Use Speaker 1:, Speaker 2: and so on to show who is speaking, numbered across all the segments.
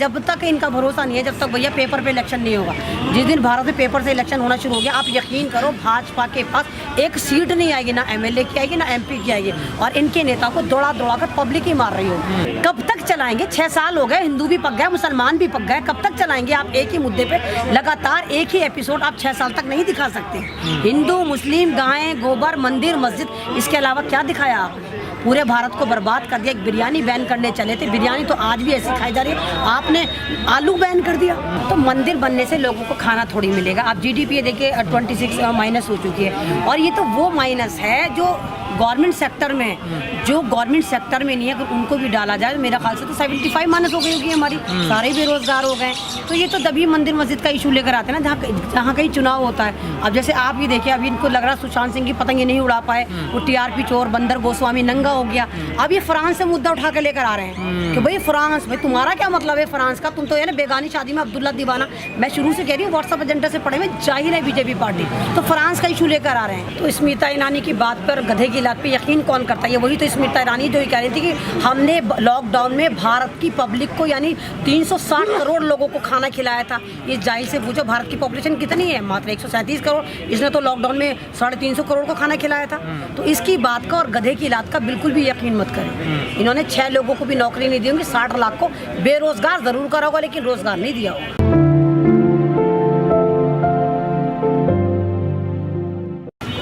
Speaker 1: जब तक इनका भरोसा नहीं है, जब तक भैया पेपर पे इलेक्शन नहीं होगा। जिस दिन भारत में पेपर से इलेक्शन होना शुरू हो गया, आप यकीन करो भाजपा के पास एक सीट नहीं आएगी, ना एमएलए की आएगी ना एमपी की आएगी, और इनके नेता को दौड़ा दौड़ा कर पब्लिक ही मार रही होगी। कब तक चलाएंगे? 6 साल हो गए, हिंदू भी पक गए, मुसलमान भी पक गए, कब तक चलाएंगे आप एक ही मुद्दे पे लगातार एक ही एपिसोड? आप 6 साल तक नहीं दिखा सकते। हिंदू मुस्लिम, गायें गोबर, मंदिर मस्जिद, इसके अलावा क्या दिखाया आपने? पूरे भारत को बर्बाद कर दिया। एक बिरयानी बैन करने चले थे, बिरयानी तो आज भी ऐसी खाई जा रही है, आपने आलू बैन कर दिया। तो मंदिर बनने से लोगों को खाना थोड़ी मिलेगा। आप जीडीपी देखिए 26 माइनस हो चुकी है, और ये तो वो माइनस है जो गवर्नमेंट सेक्टर में, जो गवर्नमेंट सेक्टर में नहीं है, अगर उनको भी डाला जाए तो मेरा ख्याल से तो 75 माइनस हो गई होगी हमारी, सारे बेरोजगार हो गए। तो ये तो तभी मंदिर मस्जिद का इशू लेकर आते हैं ना, जहाँ कहीं चुनाव होता है। अब जैसे आप ही देखिए, अभी इनको लग रहा सुशांत सिंह की पतंगे नहीं उड़ा पाए, वो टीआरपी चोर बंदर गोस्वामी नंगा हो गया। अब ये फ्रांस से मुद्दा उठा के लेकर आ रहे हैं कि भाई फ्रांस, भाई तुम्हारा क्या मतलब है फ्रांस का? तुम तो है ना बेगानी शादी में अब्दुल्ला दीवाना। मैं शुरू से कह रही हूँ व्हाट्सएप एजेंडा से पढ़े में जाहिर है बीजेपी पार्टी तो फ्रांस का इशू लेकर आ रहे हैं। तो स्मृति ईरानी की बात पर, गधे की लात पे यकीन कौन करता है? वही तो स्मृति ईरानी जो कह रही थी कि हमने लॉकडाउन में भारत की पब्लिक को यानी 360 करोड़ लोगों को खाना खिलाया था। ये जाहिर से पूछो भारत की पॉपुलेशन कितनी है? मात्र 137 करोड़। इसने तो लॉकडाउन में 350 करोड़ को खाना खिलाया था। तो इसकी बात का और गधे की लात का बिल्कुल भी यकीन मत करें। इन्होंने 6 लोगों को भी नौकरी नहीं दी होगी, 60 लाख को बेरोजगार जरूर करा होगा, लेकिन रोजगार नहीं दिया होगा।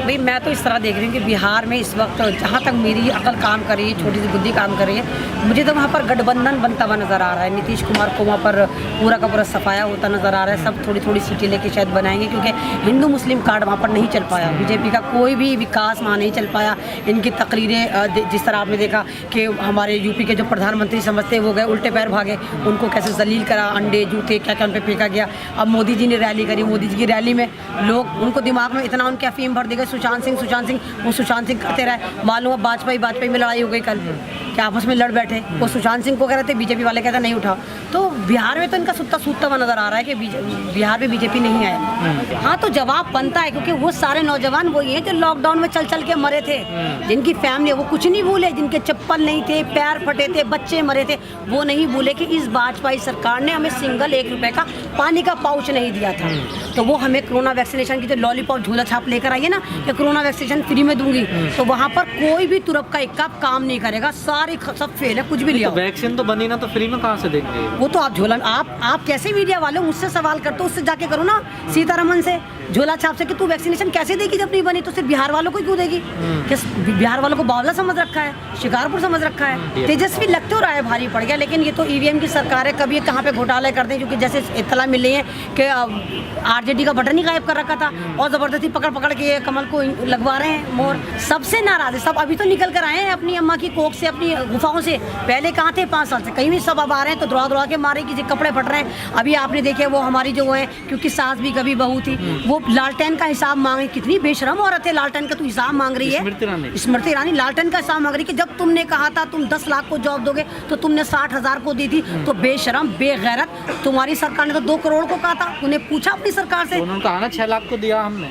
Speaker 1: भाई मैं तो इस तरह देख रही हूँ कि बिहार में इस वक्त जहाँ तक मेरी अकल काम कर रही है, छोटी सी बुद्धि काम कर रही है, मुझे तो वहाँ पर गठबंधन बनता हुआ नज़र आ रहा है। नीतीश कुमार को वहाँ पर पूरा का पूरा सफाया होता नज़र आ रहा है। सब थोड़ी थोड़ी सीटें लेके शायद बनाएंगे, क्योंकि हिंदू मुस्लिम कार्ड वहाँ पर नहीं चल पाया। बीजेपी का कोई भी विकास वहाँ नहीं चल पाया। इनकी तकरीरें जिस तरह आपने देखा कि हमारे यूपी के जो प्रधानमंत्री समझते वो गए उल्टे पैर भागे, उनको कैसे जलील करा, अंडे जूते क्या क्या उन पर फेंका गया। अब मोदी जी ने रैली करी, मोदी जी की रैली में लोग, उनको दिमाग में इतना उनके अफीम भर देगा सुशांत सिंह वो सुशांत सिंह करते रहे। मालूम है वाजपेयी में लड़ाई हो गई कल, क्या आपस में लड़ बैठे। वो सुशांत सिंह को कह रहे थे, बीजेपी वाले कहते नहीं उठाओ। तो बिहार में तो इनका सुत्ता सूतता हुआ नजर आ रहा है कि बिहार में बीजेपी नहीं आएगा। हाँ तो जवाब बनता है, क्योंकि वो सारे नौजवान वही हैं जो लॉकडाउन में चल चल के मरे थे, जिनकी फैमिली वो कुछ नहीं भूले, जिनके चप्पल नहीं थे, पैर फटे थे, बच्चे मरे थे, वो नहीं भूले कि इस वाजपेयी सरकार ने हमें सिंगल 1 रुपए का पानी का पाउच नहीं दिया था। तो वो हमें कोरोना वैक्सीनेशन की जो लॉलीपॉप झोला छाप लेकर आई है ना कि कोरोना वैक्सीनेशन फ्री में दूंगी, तो वहाँ पर कोई भी तुरप का इक्का काम नहीं करेगा, सारी सब फेल है, कुछ भी लिया।
Speaker 2: तो वैक्सीन तो बनी ना, तो फ्री में कहाँ से देंगे?
Speaker 1: वो तो आप झोला, आप कैसे मीडिया वाले मुझसे सवाल करते हो, उससे जाके करो ना सीतारमन से, झोला छाप से कि तू वैक्सीनेशन कैसे देगी जब नहीं बनी, तो सिर्फ बिहार वालों को क्यों देगी? बिहार वालों को बावला समझ रखा है, शिकारपुर समझ रखा है। तेजस्वी लगते हो रहा है भारी पड़ गया, लेकिन ये तो ईवीएम की सरकार है, कभी कहाँ पे घोटाले करते हैं। क्योंकि जैसे इत्तला मिल रही है कि आरजेडी का बटन ही गायब कर रखा था और जबरदस्ती पकड़ पकड़ के कमल को लगवा रहे हैं मोर। सबसे नाराज है सब, अभी तो निकल कर आए हैं अपनी अम्मा की कोख से, अपनी गुफाओं से। पहले कहाँ थे 5 साल से? कहीं भी सब अब आ रहे हैं तो दौड़ा के मारे, किसी कपड़े फट रहे हैं। अभी आपने देखे वो हमारी जो है, क्योंकि सास भी कभी बहू थी, वो लालटेन का हिसाब मांगे। कितनी बेशरम औरत है, लालटेन का तू हिसाब मांग रही है। स्मृति ईरानी लालटेन का हिसाब मांग रही है कि जब तुमने कहा था तुम 10 लाख को जॉब दोगे तो तुमने 60,000 को दी थी। तो बेशरम बेगैरत, तुम्हारी सरकार ने तो 2 करोड़ को कहा था। उन्हें पूछा अपनी सरकार से,
Speaker 2: उन्होंने कहा ना 6 लाख को दिया हमने।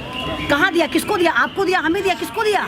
Speaker 1: कहाँ दिया? किसको दिया? आपको दिया, हमें दिया, किसको दिया?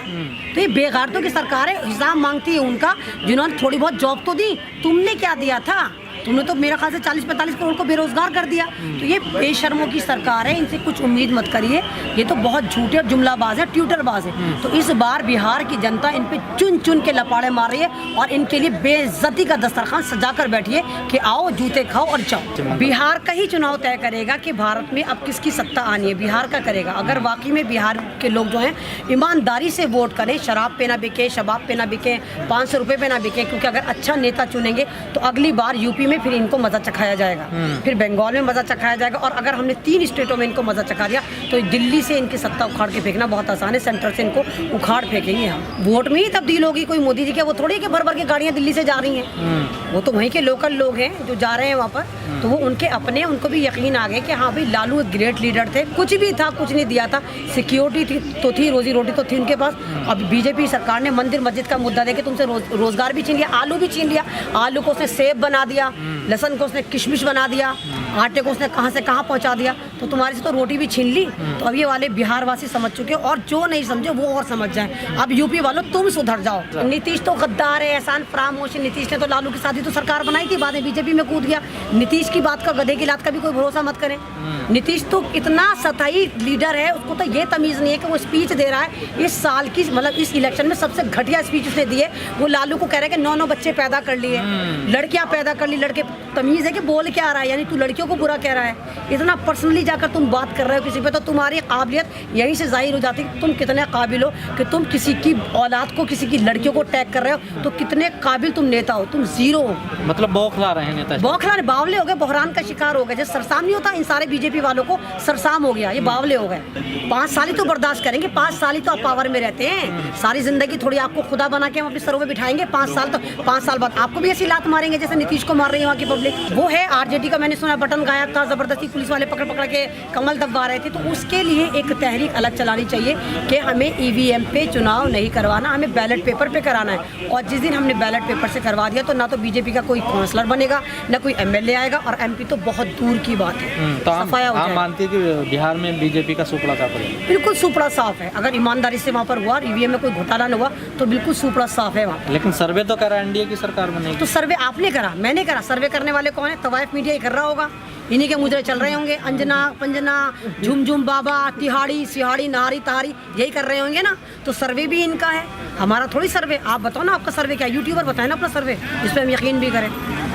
Speaker 1: तो ये बेगैरतों की सरकार है, हिसाब मांगती है उनका, जिन्होंने थोड़ी बहुत जॉब तो दी। तुमने क्या दिया था? तुमने तो मेरा ख्याल से 40-45 करोड़ को बेरोजगार कर दिया। तो ये बेशर्मों की सरकार है, इनसे कुछ उम्मीद मत करिए। ये तो बहुत झूठे और जुमलाबाज है, ट्यूटरबाज है। तो इस बार बिहार की जनता इन पे चुन चुन के लपाड़े मार रही है और इनके लिए बेइज्जती का दस्तरखान सजा कर बैठी है कि आओ जूते खाओ और जाओ। बिहार का ही चुनाव तय करेगा कि भारत में अब किसकी सत्ता आनी है, बिहार का करेगा। अगर वाकई में बिहार के लोग जो हैं ईमानदारी से वोट करें, शराब पे ना बिके, शबाब पे ना बिके, 500 रुपये पे ना बिके, क्योंकि अगर अच्छा नेता चुनेंगे तो अगली बार यूपी में फिर इनको मजा चखाया जाएगा, फिर बंगाल में मजा चखाया जाएगा, और अगर हमने 3 स्टेटों में इनको मजा चखा दिया तो दिल्ली से इनकी सत्ता उखाड़ के फेंकना बहुत आसान है। सेंटर से इनको उखाड़ फेंकेंगे हम। वोट में ही तब्दील होगी। कोई मोदी जी के वो थोड़ी कि भर भर के गाड़ियां दिल्ली से जा रही हैं, वो तो वहीं के लोकल लोग हैं जो जा रहे हैं वहाँ पर। तो वो उनके अपने, उनको भी यकीन आ गया कि हाँ भाई लालू एक ग्रेट लीडर थे, कुछ भी था, कुछ नहीं दिया था, सिक्योरिटी तो थी, रोजी रोटी तो थी उनके पास। अब बीजेपी सरकार ने मंदिर मस्जिद का मुद्दा देके तुमसे रोजगार भी छीन लिया, आलू भी छीन लिया। आलू को उसने सेब बना दिया, लहसन को उसने किशमिश बना दिया, आटे को उसने कहाँ से कहाँ पहुँचा दिया, तो तुम्हारी से तो रोटी भी छीन ली। तो अब ये वाले बिहार वासी समझ चुके हैं, और जो नहीं समझे वो और समझ जाए। अब यूपी वालों तुम सुधर जाओ। नीतीश तो गद्दार है, एहसान फरामोश है। नीतीश ने तो लालू के साथ ही तो सरकार बनाई थी, बाद में बीजेपी में कूद गया। नीतीश की बात का, गधे की लात का भी कोई भरोसा मत करें। नीतीश तो इतना सताई लीडर है, उसको तो ये तमीज़ नहीं है कि वो स्पीच दे रहा है। इस साल की मतलब इस इलेक्शन में सबसे घटिया स्पीच उसने दी है। वो लालू को कह रहा है कि 9 बच्चे पैदा कर लिए, लड़कियां पैदा कर ली। लड़के तमीज़ है कि बोल क्या रहा है, यानी तू लड़कियों को बुरा कह रहा है। इतना पर्सनली जाकर तुम बात कर रहे हो किसी पे, तो तुम्हारी काबिलियत यहीं से जाहिर हो जाती है। तुम कितने काबिल हो कि तुम किसी की औलाद को, किसी की लड़कियों को टैग कर रहे हो, तो कितने काबिल तुम नेता हो। तुम जीरो हो।
Speaker 2: मतलब बौखला रहे हैं नेता।
Speaker 1: बौखला, बावले हो गए, बहरान का शिकार हो गए। जैसे सरसाम नहीं होता, इन सारे बीजेपी वालों को सरसाम हो गया, ये बावले हो गए। 5 साल ही तो बर्दाश्त करेंगे, 5 साल ही तो आप पावर में रहते हैं। सारी जिंदगी थोड़ी आपको खुदा बना के हम अपने सरों में बिठाएंगे। 5 साल तो 5 साल बाद आपको भी ऐसी लात मारेंगे जैसे नीतीश को मार रही है वहाँ की पब्लिक। वो है आरजेडी का, मैंने सुना बटन गायब था, जबरदस्ती पुलिस वाले पकड़ पकड़ के कमल दबा रहे थे। तो उसके लिए एक तहरीक अलग चलानी चाहिए कि हमें ईवीएम पे चुनाव नहीं करवाना, हमें बैलेट पेपर पे कराना है। और जिस दिन हमने बैलेट पेपर से करवा दिया तो ना तो बीजेपी का कोई काउंसलर बनेगा, ना कोई एमएलए आएगा, और एमपी तो बहुत दूर की बात है।
Speaker 2: तो
Speaker 1: सफाया हो
Speaker 2: आप
Speaker 1: जाएगा।
Speaker 2: मानते हैं कि बिहार में बीजेपी का सुपड़ा साफ है?
Speaker 1: बिल्कुल सुपड़ा साफ है। अगर ईमानदारी से वहाँ पर हुआ, ईवीएम में कोई घोटाला न हुआ, तो बिल्कुल सुपड़ा साफ है वहाँ।
Speaker 2: लेकिन सर्वे तो करा एनडीए की सरकार बनेगी।
Speaker 1: तो सर्वे आपने करा, मैंने करा। सर्वे करने वाले कौन है? तवाइफ मीडिया ही कर रहा होगा, इन्हीं के मुद्रे चल रहे होंगे। अंजना पंजना, झुमझुम बाबा, तिहाड़ी सिहाड़ी, नारी तारी, यही कर रहे होंगे ना। तो सर्वे भी इनका है, हमारा थोड़ी सर्वे। आप बताओ ना, आपका सर्वे क्या है? यूट्यूबर बताए ना अपना सर्वे, जिस पर हम यकीन भी करें।